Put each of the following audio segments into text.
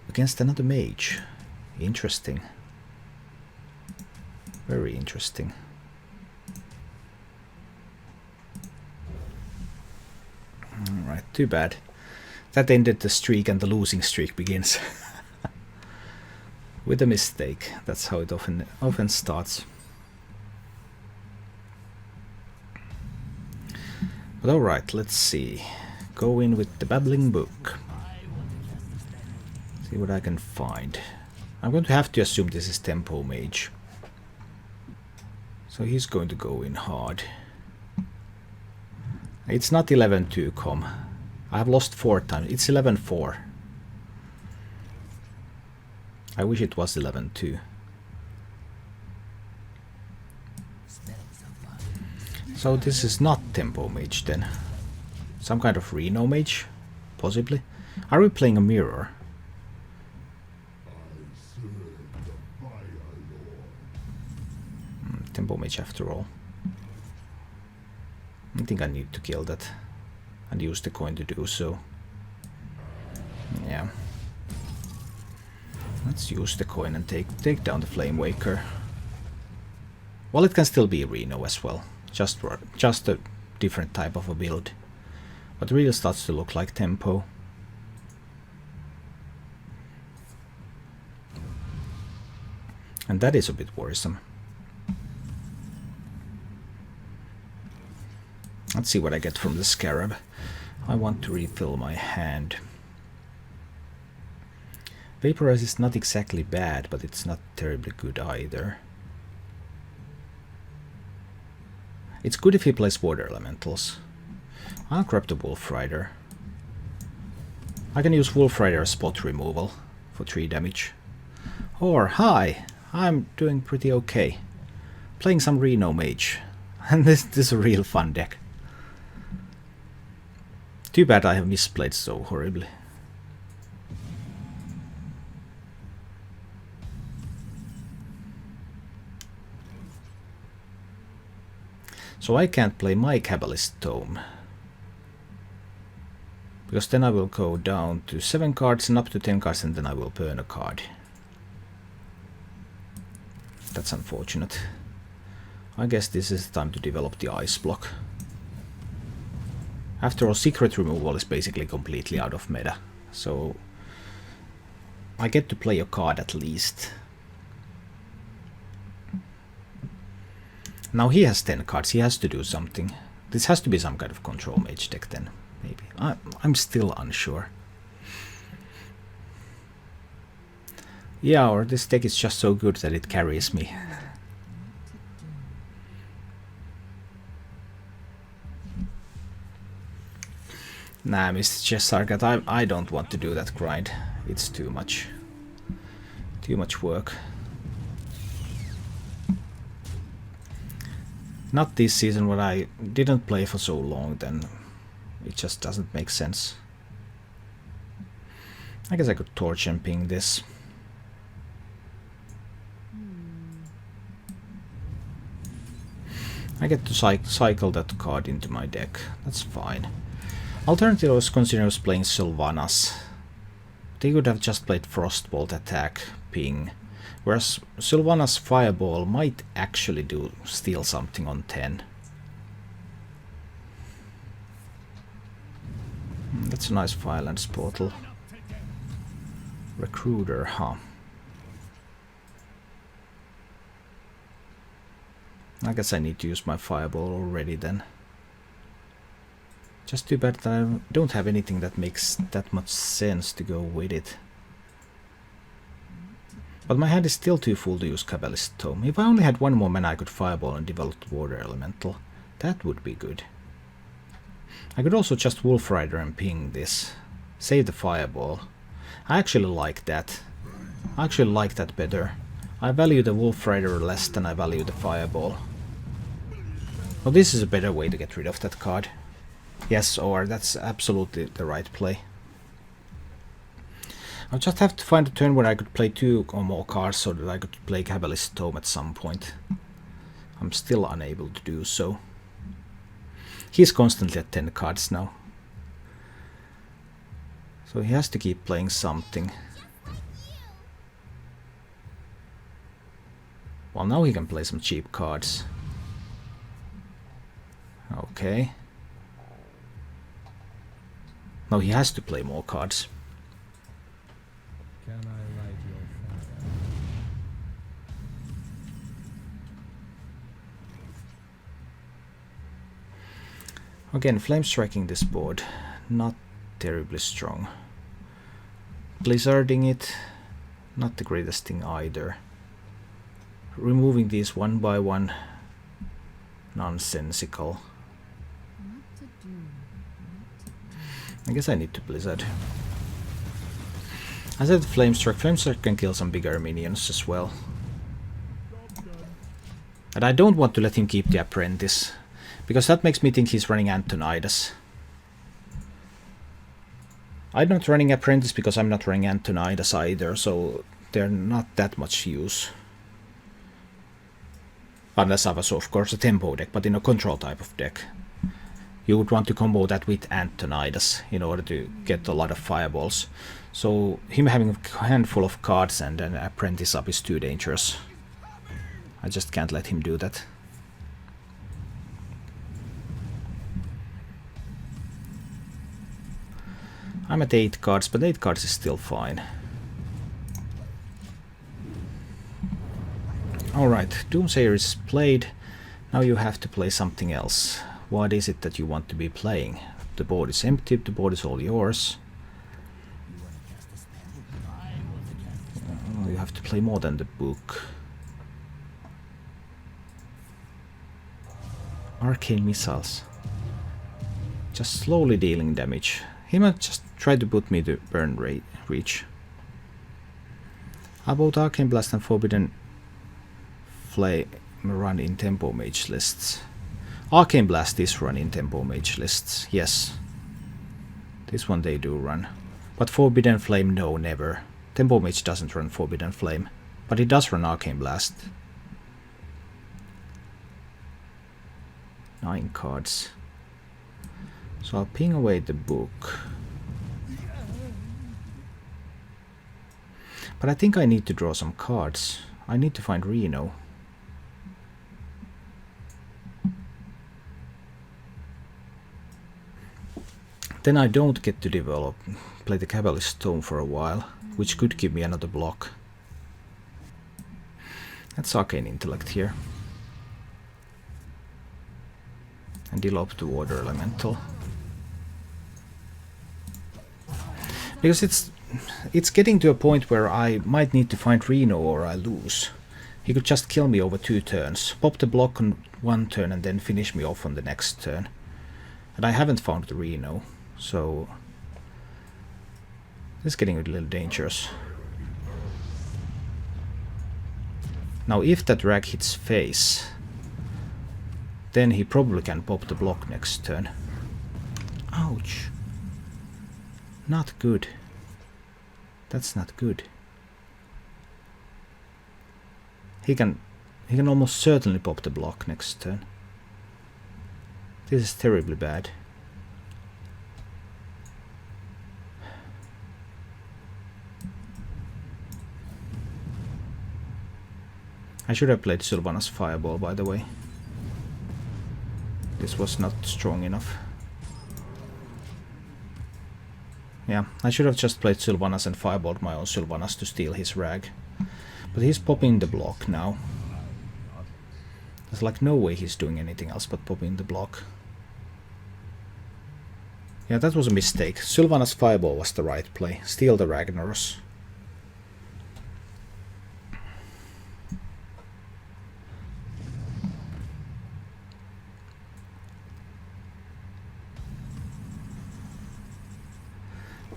against another mage. Interesting. Very interesting. Alright, too bad. That ended the streak and the losing streak begins. With a mistake. That's how it often starts. But alright, let's see. Go in with the babbling book. See what I can find. I'm going to have to assume this is Tempo Mage. So he's going to go in hard. It's not 11-2 com. I have lost 4 times. It's 11-4. I wish it was 11-2. So this is not Tempo Mage then. Some kind of Reno Mage? Possibly. Are we playing a mirror? Tempo Mage after all. I think I need to kill that and use the coin to do so. Yeah. Let's use the coin and take down the Flame Waker. Well, it can still be Reno as well. Just a different type of a build. But it really starts to look like Tempo. And that is a bit worrisome. Let's see what I get from the Scarab. I want to refill my hand. Vaporize is not exactly bad, but it's not terribly good either. It's good if he plays Water Elementals. I'll grab the Wolf Rider. I can use Wolf Rider as spot removal for 3 damage. Or, hi, I'm doing pretty okay. Playing some Reno Mage. And this is a real fun deck. Too bad I have misplayed so horribly. So I can't play my Kabbalist Tome. Because then I will go down to 7 cards and up to 10 cards and then I will burn a card. That's unfortunate. I guess this is the time to develop the Ice Block. After all, Secret Removal is basically completely out of meta. So I get to play a card at least. Now he has 10 cards, he has to do something. This has to be some kind of Control Mage deck then, maybe. I'm still unsure. Yeah, or this deck is just so good that it carries me. Nah, Mr. Chessargat, I don't want to do that grind. It's too much. Too much work. Not this season when I didn't play for so long, then it just doesn't make sense. I guess I could torch and ping this. I get to cycle that card into my deck. That's fine. Alternatively, I was considering playing Sylvanas. They could have just played Frostbolt, attack, ping. Whereas Sylvanas Fireball might actually steal something on 10. That's a nice Firelands portal. Recruiter, huh? I guess I need to use my Fireball already then. Just too bad that I don't have anything that makes that much sense to go with it. But my hand is still too full to use Kabbalist Tome. If I only had 1 more mana I could Fireball and develop the Water Elemental. That would be good. I could also just Wolf Rider and ping this. Save the Fireball. I actually like that. I actually like that better. I value the Wolf Rider less than I value the Fireball. Well, this is a better way to get rid of that card. Yes, or that's absolutely the right play. I'll just have to find a turn where I could play 2 or more cards so that I could play Kabbalist Tome at some point. I'm still unable to do so. He's constantly at 10 cards now. So he has to keep playing something. Well, now he can play some cheap cards. Okay. No, he has to play more cards. Can I light your fire? Again, flame striking this board, not terribly strong. Blizzarding it, not the greatest thing either. Removing these one by one, nonsensical. I guess I need to Blizzard. I said Flame Strike. Flame Strike can kill some bigger minions as well. And I don't want to let him keep the Apprentice, because that makes me think he's running Antonidas. I'm not running Apprentice because I'm not running Antonidas either, so they're not that much use. Unless I was, of course, a tempo deck, but in a control type of deck. You would want to combo that with Antonidas in order to get a lot of fireballs. So him having a handful of cards and an Apprentice up is too dangerous. I just can't let him do that. I'm at 8 cards, but 8 cards is still fine. Alright, Doomsayer is played. Now you have to play something else. What is it that you want to be playing? The board is empty, the board is all yours. Oh, you have to play more than the book. Arcane missiles. Just slowly dealing damage. He might just try to put me to burn reach. How about Arcane Blast and Forbidden Flame run in Tempo Mage lists? Arcane Blast is run in Tempo Mage lists, yes. This one they do run. But Forbidden Flame, no, never. Tempo Mage doesn't run Forbidden Flame, but it does run Arcane Blast. 9 cards. So I'll ping away the book. But I think I need to draw some cards. I need to find Reno. Then I don't get to play the Kabbalist Tome for a while, which could give me another block. That's Arcane Intellect here. And deal up to Water Elemental. Because it's getting to a point where I might need to find Reno or I lose. He could just kill me over 2 turns, pop the block on 1 turn and then finish me off on the next turn. And I haven't found the Reno, so this is getting a little dangerous. Now if that rag hits face, then he probably can pop the block next turn. Ouch. Not good. That's not good. He can almost certainly pop the block next turn. This is terribly bad. I should have played Sylvanas Fireball, by the way. This was not strong enough. Yeah, I should have just played Sylvanas and fireballed my own Sylvanas to steal his rag. But he's popping the block now. There's like no way he's doing anything else but popping the block. Yeah, that was a mistake. Sylvanas Fireball was the right play. Steal the Ragnaros.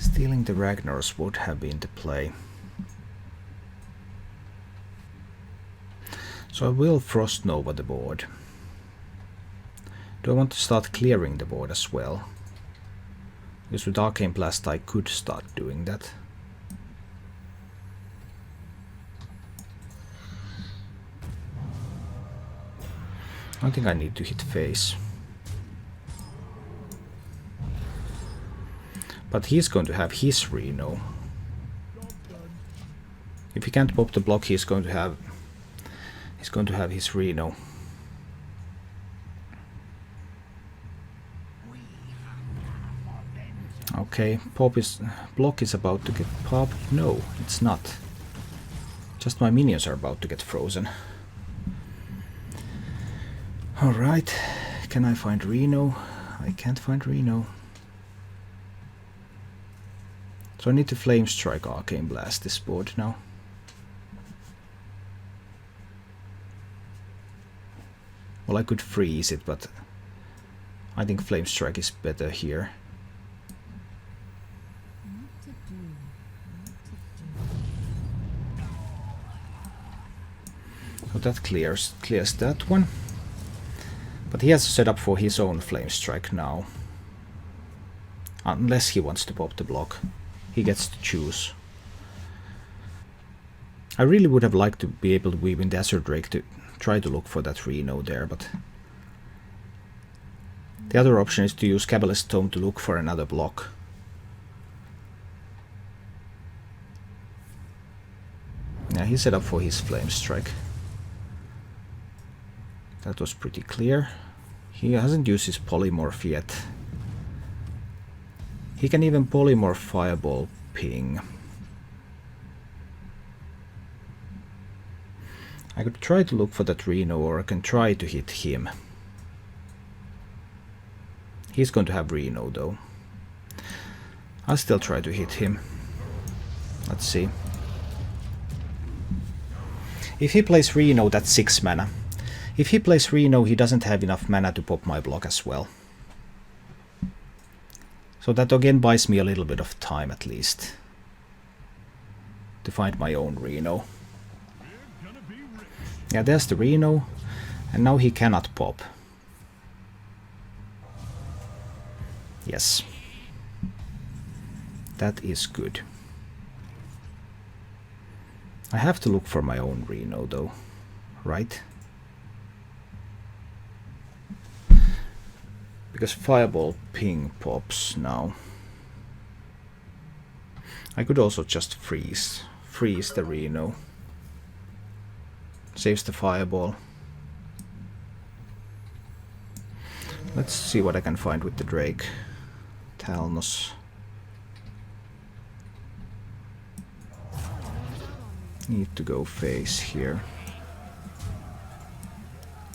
Stealing the Ragnaros would have been the play. So I will Frost Nova the board. Do I want to start clearing the board as well? Because with Arcane Blast I could start doing that. I think I need to hit face. But he's going to have his Reno. If he can't pop the block, he's going to have He's going to have his Reno. Okay, block is about to get popped. No, it's not. Just my minions are about to get frozen. Alright, can I find Reno? I can't find Reno. So I need to Flame Strike Arcane Blast this board now. Well, I could freeze it, but I think Flame Strike is better here. So that clears that one. But he has to set up for his own Flame Strike now. Unless he wants to pop the block. He gets to choose. I really would have liked to be able to weave in the Azure Drake to try to look for that Reno there, but the other option is to use Kabbalist Tome to look for another block. Yeah, he set up for his Flame Strike. That was pretty clear. He hasn't used his Polymorph yet. He can even Polymorph Fireball Ping. I could try to look for that Reno, or I can try to hit him. He's going to have Reno though. I'll still try to hit him. Let's see. If he plays Reno, that's 6 mana. If he plays Reno, he doesn't have enough mana to pop my block as well. So that again buys me a little bit of time at least to find my own Reno. Yeah, there's the Reno, and now he cannot pop. Yes. That is good. I have to look for my own Reno though, right? Because Fireball Ping pops now. I could also just freeze the Reno. Saves the Fireball. Let's see what I can find with the Drake. Talnos. Need to go face here.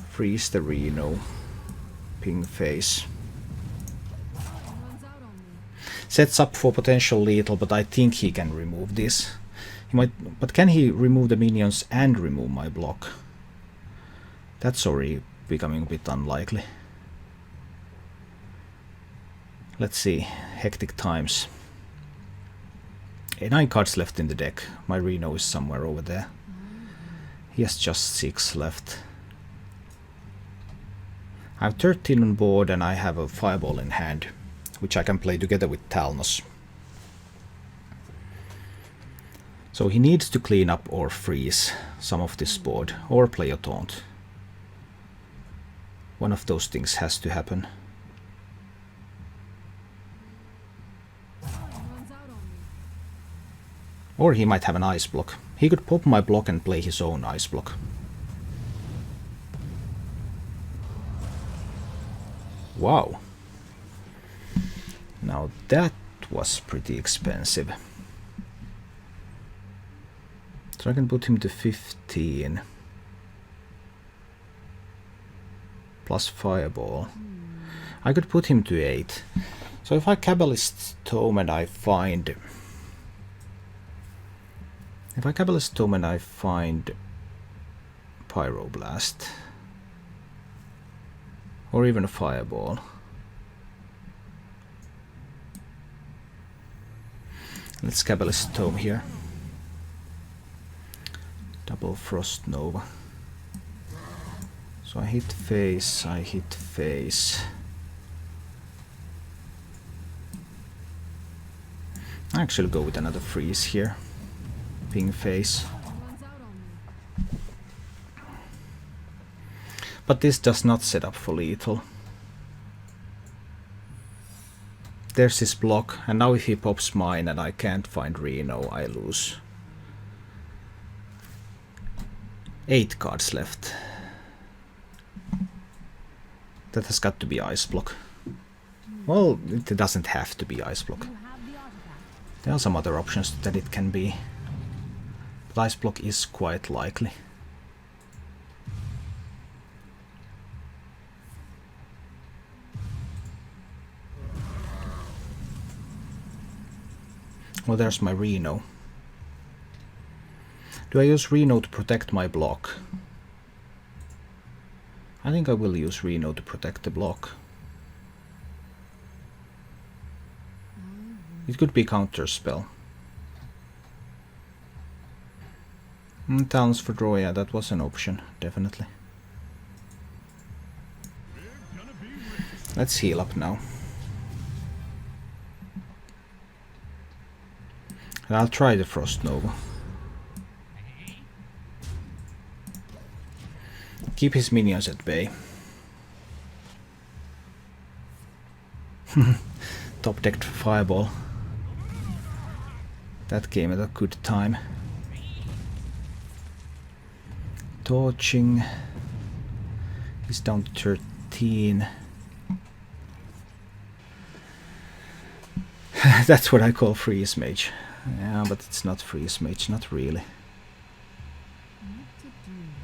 Freeze the Reno. Ping face. Sets up for potential lethal, but I think he can remove this. He might, but can he remove the minions and remove my block? That's already becoming a bit unlikely. Let's see. Hectic times. 9 cards left in the deck. My Reno is somewhere over there. He has just 6 left. I have 13 on board and I have a Fireball in hand, which I can play together with Talnos. So he needs to clean up or freeze some of this board, or play a taunt. One of those things has to happen. Or he might have an ice block. He could pop my block and play his own ice block. Wow. Now that was pretty expensive. So I can put him to 15. Plus Fireball. I could put him to 8. So if I Kabbalist Tome and I find... If I Kabbalist Tome and I find Pyroblast, or even a Fireball, let's Kabbalist Tome here. Double Frost Nova. So I hit face, I hit face. I actually go with another freeze here. Ping face. But this does not set up for lethal. There's his block, and now if he pops mine and I can't find Reno, I lose. 8 cards left. That has got to be Ice Block. Well, it doesn't have to be Ice Block. There are some other options that it can be. But Ice Block is quite likely. Well, there's my Reno. Do I use Reno to protect my block? I think I will use Reno to protect the block. It could be counter spell. Talons for draw, yeah, that was an option, definitely. Let's heal up now. And I'll try the Frost Nova. Keep his minions at bay. Top decked Fireball. That came at a good time. Torching. He's down to 13. That's what I call Freeze Mage. Yeah, but it's not Freeze Mage, not really.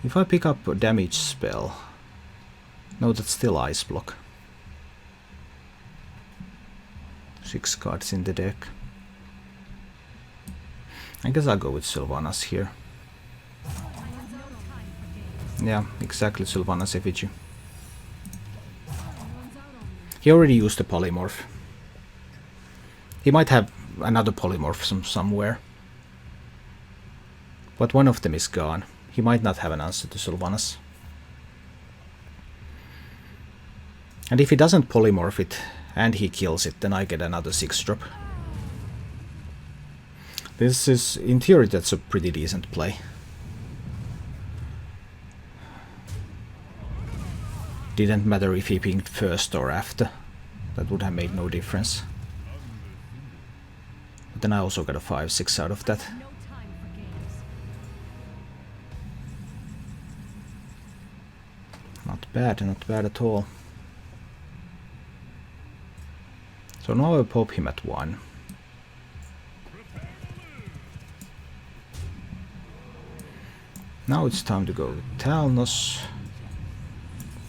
If I pick up a damage spell... No, that's still Ice Block. 6 cards in the deck. I guess I'll go with Sylvanas here. Yeah, exactly, Sylvanas effigy. He already used the polymorph. He might have another polymorph somewhere. But one of them is gone. He might not have an answer to Sylvanas. And if he doesn't polymorph it and he kills it, then I get another 6-drop. This is, in theory, that's a pretty decent play. Didn't matter if he pinged first or after. That would have made no difference. But then I also got a 5-6 out of that. Not bad at all. So now I pop him at 1. Now it's time to go with Talnos,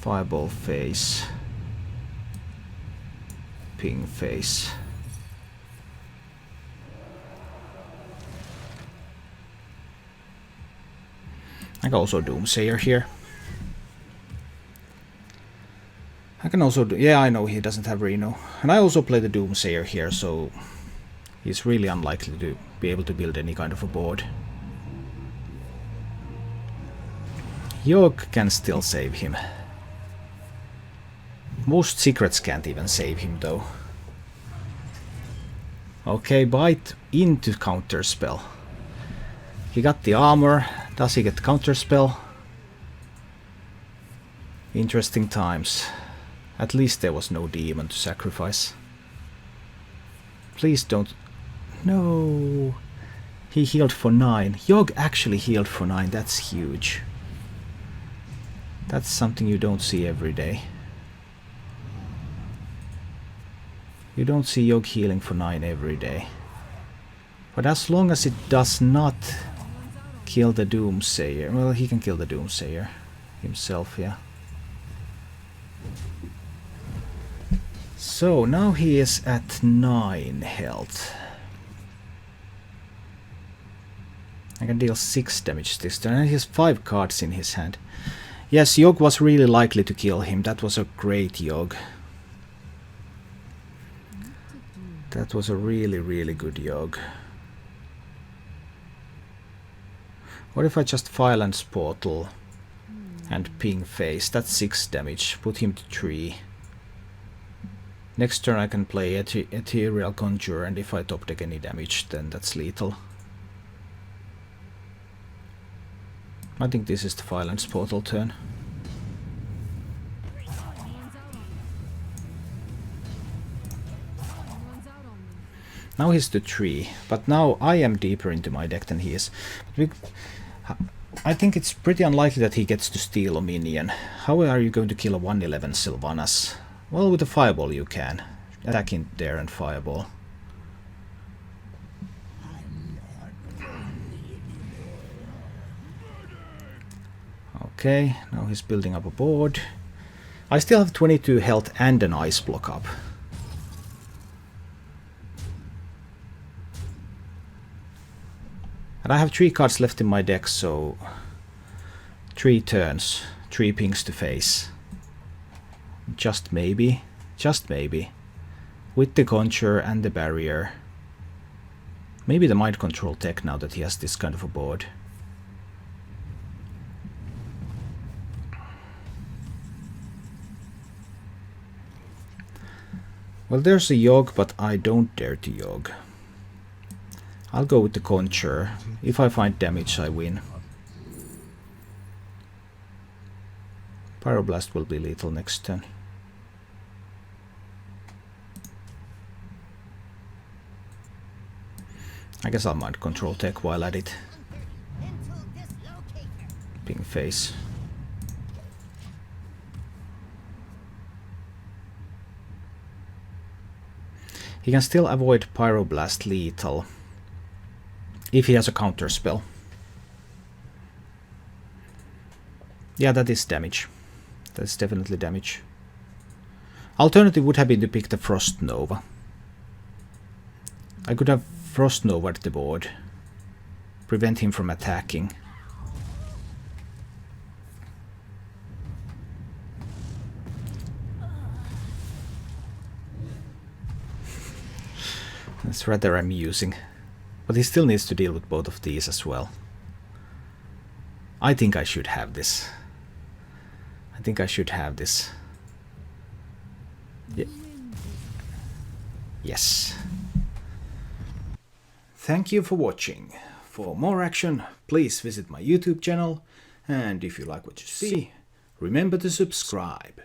Fireball Face, Ping Face. I can also Doomsayer here. I can also do... Yeah, I know he doesn't have Reno. And I also play the Doomsayer here, so he's really unlikely to be able to build any kind of a board. Yogg can still save him. Most secrets can't even save him, though. Okay, bite into counterspell. He got the armor. Does he get counterspell? Interesting times. At least there was no demon to sacrifice. Please don't... No! He healed for 9. Yogg actually healed for 9. That's huge. That's something you don't see every day. You don't see Yogg healing for 9 every day. But as long as it does not kill the Doomsayer... Well, he can kill the Doomsayer himself, yeah. So, now he is at 9 health. I can deal 6 damage this turn, and he has 5 cards in his hand. Yes, Yogg was really likely to kill him. That was a great Yogg. That was a really, really good Yogg. What if I just Violence Portal and Ping Face? That's 6 damage. Put him to 3. Next turn I can play Ethereal Conjure, and if I top deck any damage, then that's lethal. I think this is the Violence Portal turn. Now he's the 3, but now I am deeper into my deck than he is. I think it's pretty unlikely that he gets to steal a minion. How are you going to kill a 111 Sylvanas? Well, with a fireball you can. Attack in there and fireball. Okay, now he's building up a board. I still have 22 health and an ice block up. And I have 3 cards left in my deck, so 3 turns, 3 pings to face. Just maybe, with the Conjure and the Barrier. Maybe the Mind Control tech now that he has this kind of a board. Well, there's a Yogg, but I don't dare to Yogg. I'll go with the Conjure. If I find damage, I win. Pyroblast will be lethal next turn. I guess I'll Mind Control tech while at it. Ping face. He can still avoid Pyroblast lethal if he has a counter spell. Yeah, that is damage. That's definitely damage. Alternative would have been to pick the Frost Nova. I could have Frost Nova'd the board, prevent him from attacking. That's rather amusing. But he still needs to deal with both of these as well. I think I should have this. I think I should have this. Yeah. Yes. Thank you for watching. For more action, please visit my YouTube channel. And if you like what you see, remember to subscribe.